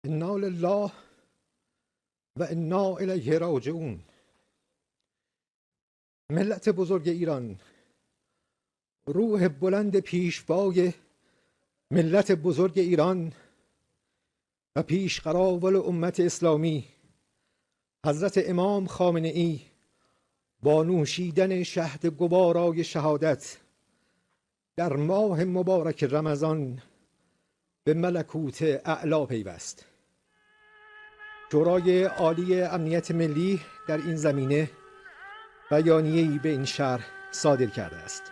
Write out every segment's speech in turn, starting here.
انا لله و انا الیه راجعون. ملت بزرگ ایران، روح بلند پیشوای ملت بزرگ ایران و پیشقراول امت اسلامی حضرت امام خامنه ای با نوشیدن شهد گوارای شهادت در ماه مبارک رمضان به ملکوت اعلی پیوست. شورای عالی امنیت ملی در این زمینه بیانیه‌ای به این شرح صادر کرده است.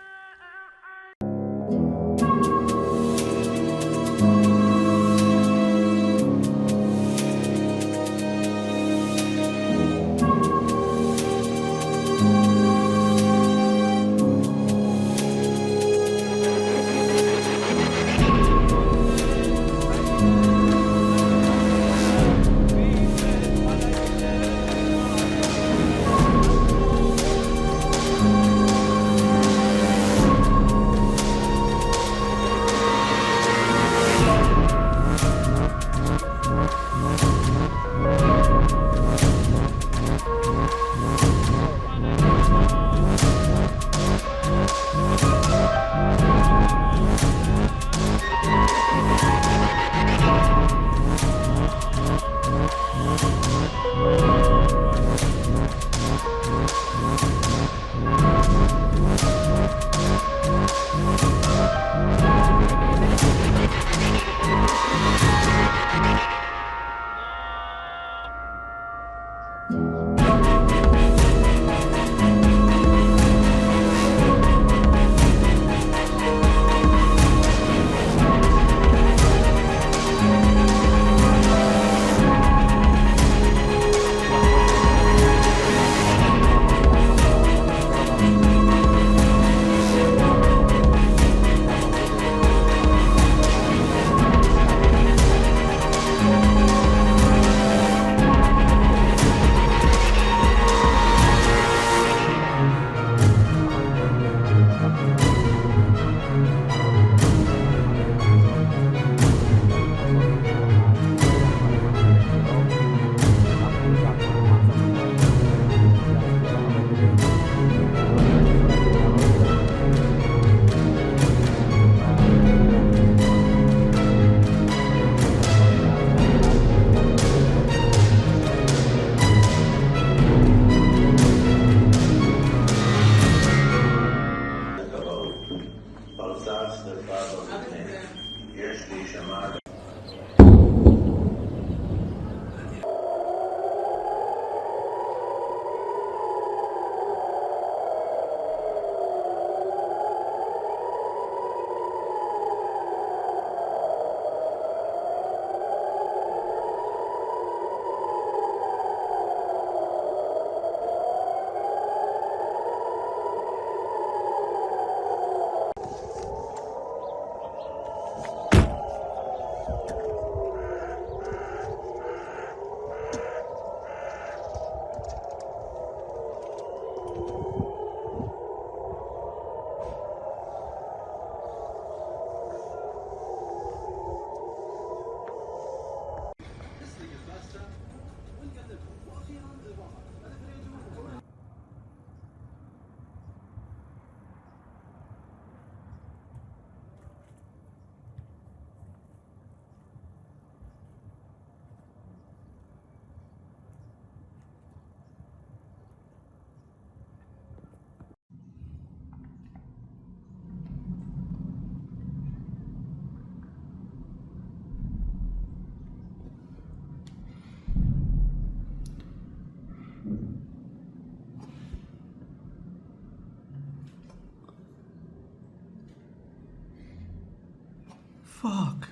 Fuck.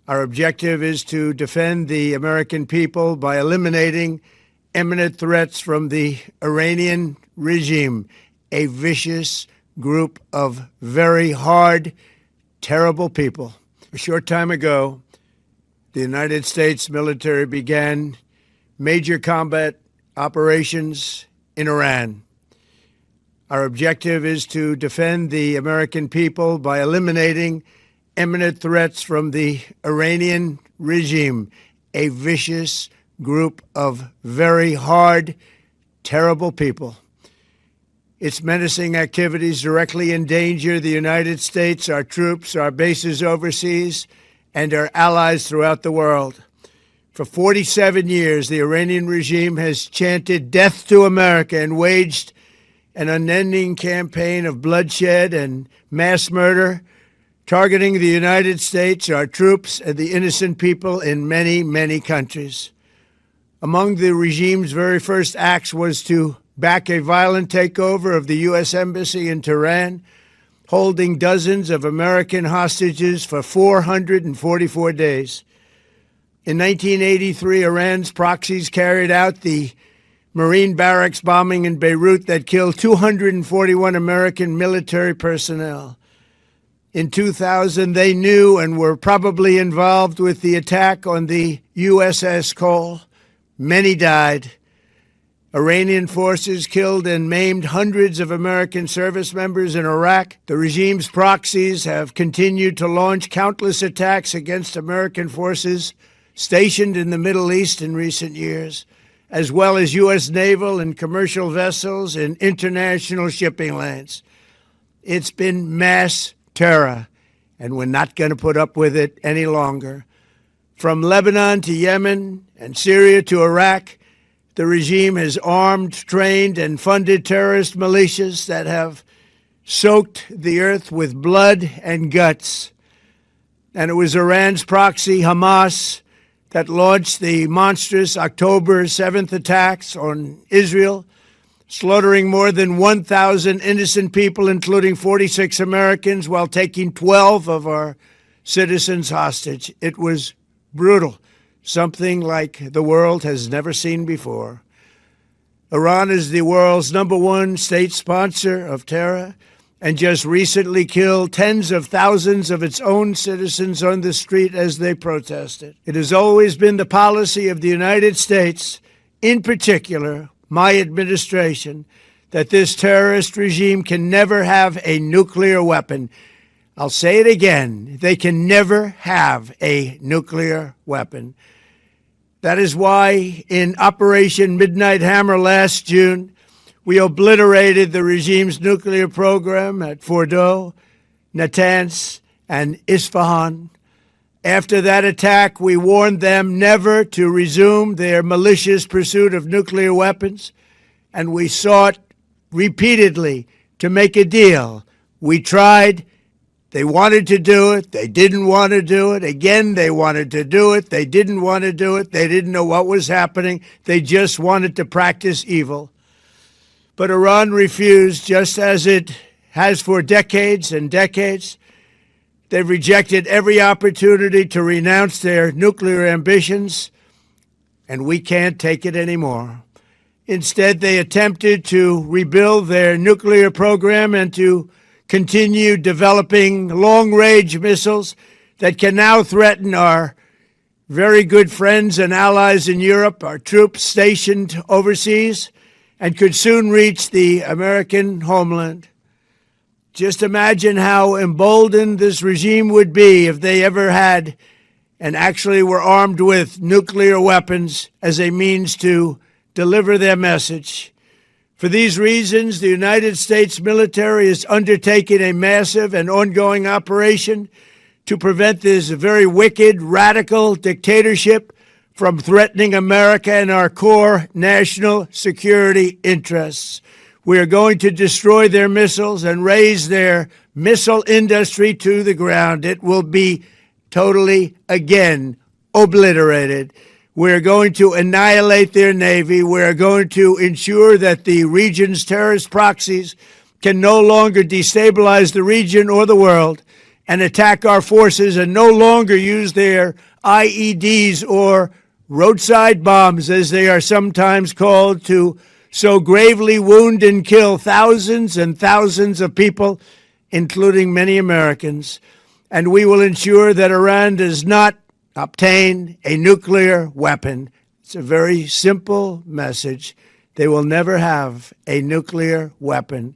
Our objective is to defend the American people by eliminating imminent threats from the Iranian regime, a vicious group of very hard, terrible people. A short time ago, the United States military began major combat operations in Iran. Our objective is to defend the American people by eliminating imminent threats from the Iranian regime, a vicious group of very hard, terrible people. Its menacing activities directly endanger the United States, our troops, our bases overseas, and our allies throughout the world. For 47 years, the Iranian regime has chanted death to America and waged an unending campaign of bloodshed and mass murder, targeting the United States, our troops, and the innocent people in many, many countries. Among the regime's very first acts was to back a violent takeover of the U.S. Embassy in Tehran, holding dozens of American hostages for 444 days. In 1983, Iran's proxies carried out the Marine barracks bombing in Beirut that killed 241 American military personnel. In 2000, they knew and were probably involved with the attack on the USS Cole. Many died. Iranian forces killed and maimed hundreds of American service members in Iraq. The regime's proxies have continued to launch countless attacks against American forces stationed in the Middle East in recent years, as well as U.S. naval and commercial vessels in international shipping lanes. It's been mass terror, and we're not going to put up with it any longer. From Lebanon to Yemen and Syria to Iraq, the regime has armed, trained, and funded terrorist militias that have soaked the earth with blood and guts. And it was Iran's proxy, Hamas, that launched the monstrous October 7th attacks on Israel, slaughtering more than 1,000 innocent people, including 46 Americans, while taking 12 of our citizens hostage. It was brutal, something like the world has never seen before. Iran is the world's #1 state sponsor of terror and just recently killed tens of thousands of its own citizens on the street as they protested. It has always been the policy of the United States, in particular, my administration, that this terrorist regime can never have a nuclear weapon. I'll say it again. They can never have a nuclear weapon. That is why in Operation Midnight Hammer last June, we obliterated the regime's nuclear program at Fordow, Natanz, and Isfahan. After that attack, we warned them never to resume their malicious pursuit of nuclear weapons, and we sought repeatedly to make a deal. We tried. They wanted to do it. They didn't want to do it. Again, they wanted to do it. They didn't want to do it. They didn't know what was happening. They just wanted to practice evil. But Iran refused, just as it has for decades and decades. They've rejected every opportunity to renounce their nuclear ambitions, and we can't take it anymore. Instead, they attempted to rebuild their nuclear program and to continue developing long-range missiles that can now threaten our very good friends and allies in Europe, our troops stationed overseas, and could soon reach the American homeland. Just imagine how emboldened this regime would be if they ever had and actually were armed with nuclear weapons as a means to deliver their message. For these reasons, the United States military is undertaking a massive and ongoing operation to prevent this very wicked, radical dictatorship from threatening America and our core national security interests. We are going to destroy their missiles and raise their missile industry to the ground. It will be totally, again, obliterated. We're going to annihilate their Navy. We're going to ensure that the region's terrorist proxies can no longer destabilize the region or the world and attack our forces and no longer use their IEDs or roadside bombs, as they are sometimes called, to so gravely wound and kill thousands and thousands of people, including many Americans. And we will ensure that Iran does not obtain a nuclear weapon. It's a very simple message. They will never have a nuclear weapon.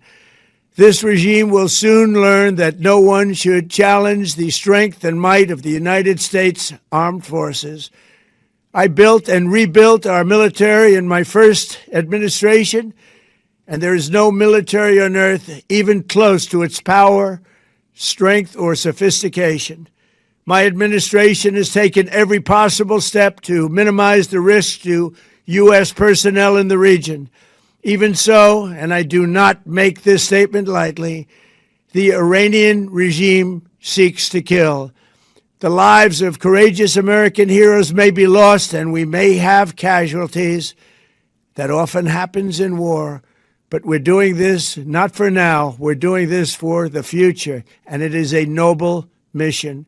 This regime will soon learn that no one should challenge the strength and might of the United States Armed Forces. I built and rebuilt our military in my first administration, and there is no military on earth even close to its power, strength, or sophistication. My administration has taken every possible step to minimize the risk to U.S. personnel in the region. Even so, and I do not make this statement lightly, the Iranian regime seeks to kill. The lives of courageous American heroes may be lost, and we may have casualties. That often happens in war. But we're doing this not for now. We're doing this for the future, and it is a noble mission.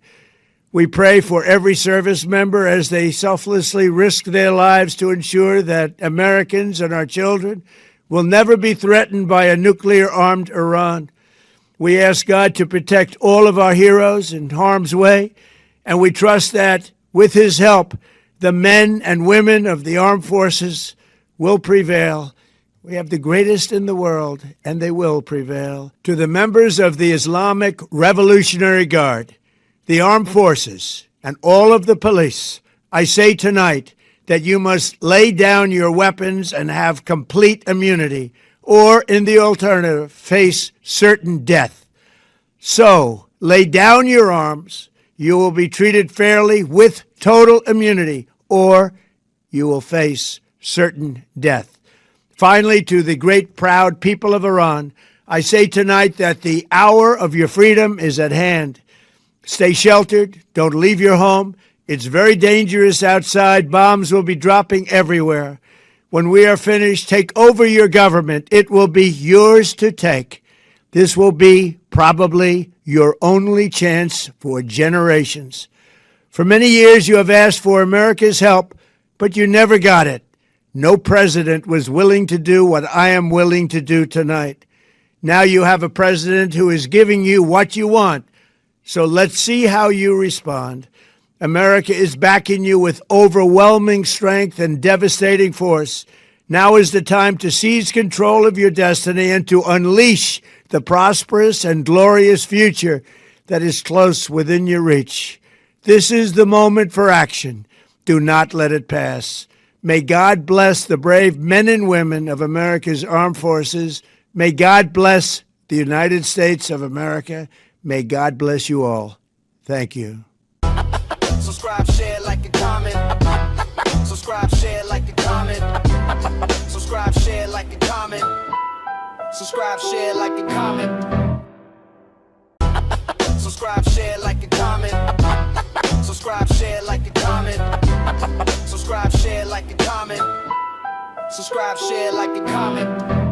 We pray for every service member as they selflessly risk their lives to ensure that Americans and our children will never be threatened by a nuclear-armed Iran. We ask God to protect all of our heroes in harm's way, and we trust that, with his help, the men and women of the armed forces will prevail. We have the greatest in the world, and they will prevail. To the members of the Islamic Revolutionary Guard, the armed forces, and all of the police, I say tonight that you must lay down your weapons and have complete immunity, or, in the alternative, face certain death. So, lay down your arms. You will be treated fairly with total immunity, or you will face certain death. Finally, to the great proud people of Iran, I say tonight that the hour of your freedom is at hand. Stay sheltered. Don't leave your home. It's very dangerous outside. Bombs will be dropping everywhere. When we are finished, take over your government. It will be yours to take. This will be probably your only chance for generations. For many years, you have asked for America's help, but you never got it. No president was willing to do what I am willing to do tonight. Now you have a president who is giving you what you want. So let's see how you respond. America is backing you with overwhelming strength and devastating force. Now is the time to seize control of your destiny and to unleash the prosperous and glorious future that is close within your reach. This is the moment for action. Do not let it pass. May God bless the brave men and women of America's armed forces. May God bless the United States of America. May God bless you all. Thank you. Subscribe, share, like, and comment. Subscribe, share, like, and comment. Subscribe, share, like, and comment. Subscribe, share, like, and comment. Subscribe, share, like, and comment. Subscribe, share, like, and comment. Subscribe, share, like, and comment. Subscribe, share, like, and comment.